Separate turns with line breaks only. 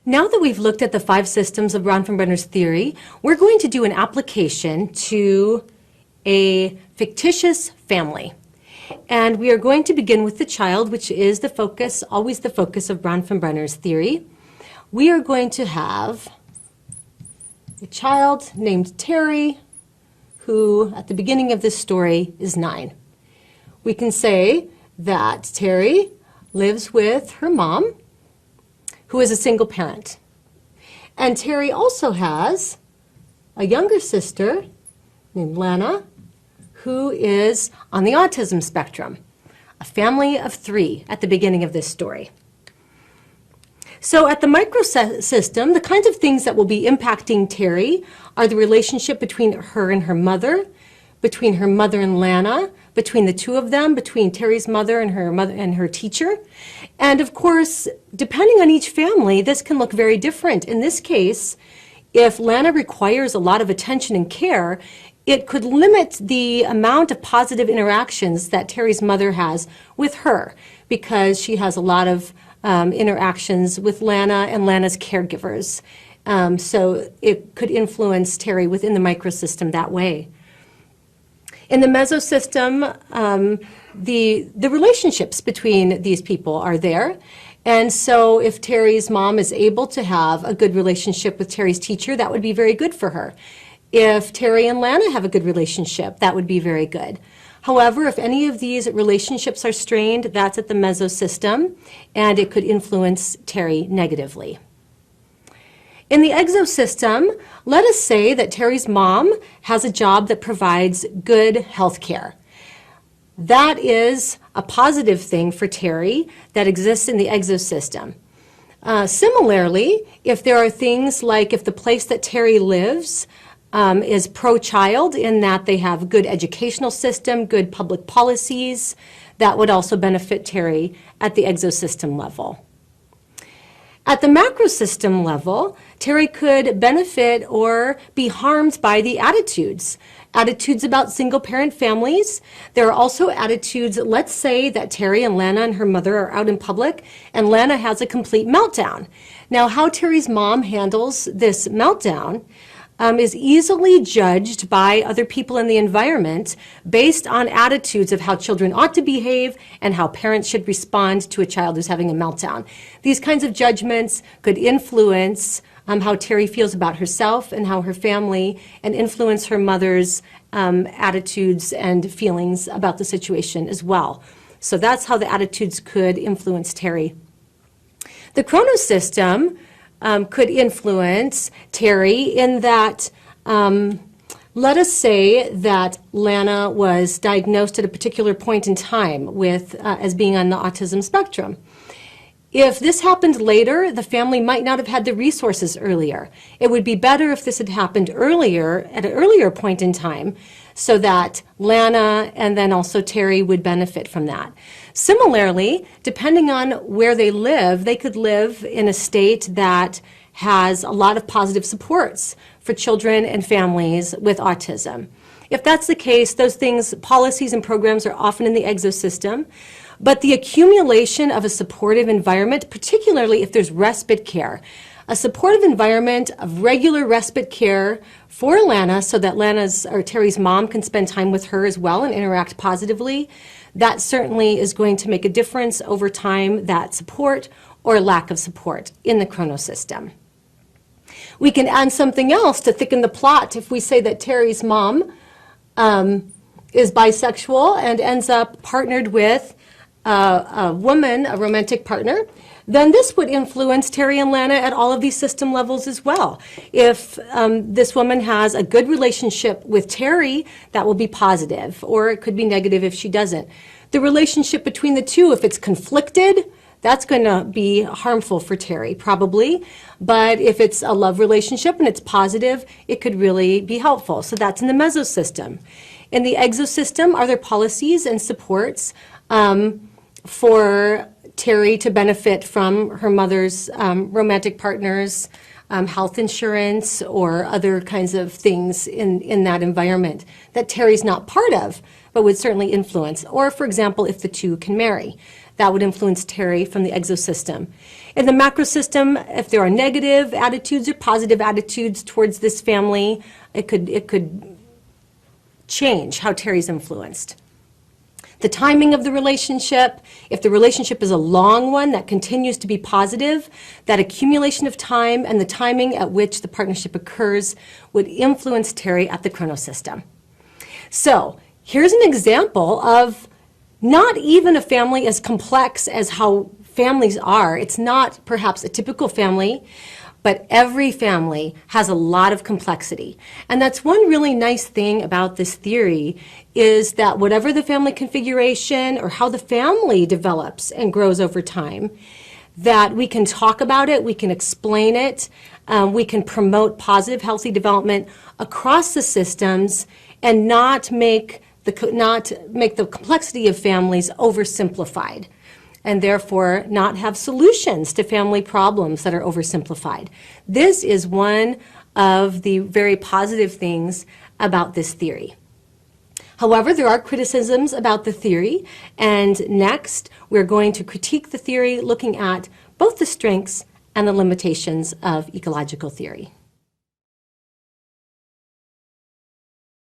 Now that we've looked at the 5 systems of Bronfenbrenner's theory, we're going to do an application to a fictitious family. And we are going to begin with the child, which is the focus, always the focus of Bronfenbrenner's theory. We are going to have a child named Terry, who at the beginning of this story is 9. We can say that Terry lives with her mom, who is a single parent. And Terry also has a younger sister named Lana, who is on the autism spectrum, a family of 3 at the beginning of this story. So at the microsystem, the kinds of things that will be impacting Terry are the relationship between her and her mother, between her mother and Lana, between the two of them, between Terry's mother and her teacher. And of course, depending on each family, this can look very different. In this case, if Lana requires a lot of attention and care, it could limit the amount of positive interactions that Terry's mother has with her, because she has a lot of interactions with Lana and Lana's caregivers. So it could influence Terry within the microsystem that way. In the mesosystem, the relationships between these people are there. And so if Terry's mom is able to have a good relationship with Terry's teacher, that would be very good for her. If Terry and Lana have a good relationship, that would be very good. However, if any of these relationships are strained, that's at the mesosystem, and it could influence Terry negatively. In the exosystem, let us say that Terry's mom has a job that provides good health care. That is a positive thing for Terry that exists in the exosystem. Similarly, if there are things like if the place that Terry lives is pro-child in that they have a good educational system, good public policies, that would also benefit Terry at the exosystem level. At the macrosystem level, Terry could benefit or be harmed by the attitudes about single-parent families. There are also attitudes, let's say that Terry and Lana and her mother are out in public, and Lana has a complete meltdown. Now, how Terry's mom handles this meltdown is easily judged by other people in the environment based on attitudes of how children ought to behave and how parents should respond to a child who's having a meltdown. These kinds of judgments could influence how Terry feels about herself and how her family, and influence her mother's attitudes and feelings about the situation as well. So that's how the attitudes could influence Terry. The chronosystem could influence Terry in that, let us say that Lana was diagnosed at a particular point in time with as being on the autism spectrum. If this happened later, the family might not have had the resources earlier. It would be better if this had happened earlier, at an earlier point in time, so that Lana and then also Terry would benefit from that. Similarly, depending on where they live, they could live in a state that has a lot of positive supports for children and families with autism. If that's the case, those things, policies and programs are often in the exosystem. But the accumulation of a supportive environment, particularly if there's respite care, a supportive environment of regular respite care for Lana so that Lana's or Terry's mom can spend time with her as well and interact positively, that certainly is going to make a difference over time, that support or lack of support in the chronosystem. We can add something else to thicken the plot if we say that Terry's mom is bisexual and ends up partnered with a woman, a romantic partner, then this would influence Terry and Lana at all of these system levels as well. If this woman has a good relationship with Terry, that will be positive, or it could be negative if she doesn't. The relationship between the two, if it's conflicted, that's going to be harmful for Terry, probably. But if it's a love relationship and it's positive, it could really be helpful. So that's in the mesosystem. In the exosystem, are there policies and supports for Terry to benefit from her mother's romantic partner's health insurance or other kinds of things in that environment that Terry's not part of, but would certainly influence? Or, for example, if the two can marry, that would influence Terry from the exosystem. In the macro system, if there are negative attitudes or positive attitudes towards this family, it could change how Terry's influenced. The timing of the relationship, if the relationship is a long one that continues to be positive, that accumulation of time and the timing at which the partnership occurs would influence Terry at the chronosystem. So here's an example of not even a family as complex as how families are. It's not perhaps a typical family, but every family has a lot of complexity. And that's one really nice thing about this theory is that whatever the family configuration or how the family develops and grows over time, that we can talk about it, we can explain it, we can promote positive, healthy development across the systems and not make the complexity of families oversimplified, and therefore not have solutions to family problems that are oversimplified. This is one of the very positive things about this theory. However, there are criticisms about the theory, and next we're going to critique the theory looking at both the strengths and the limitations of ecological theory.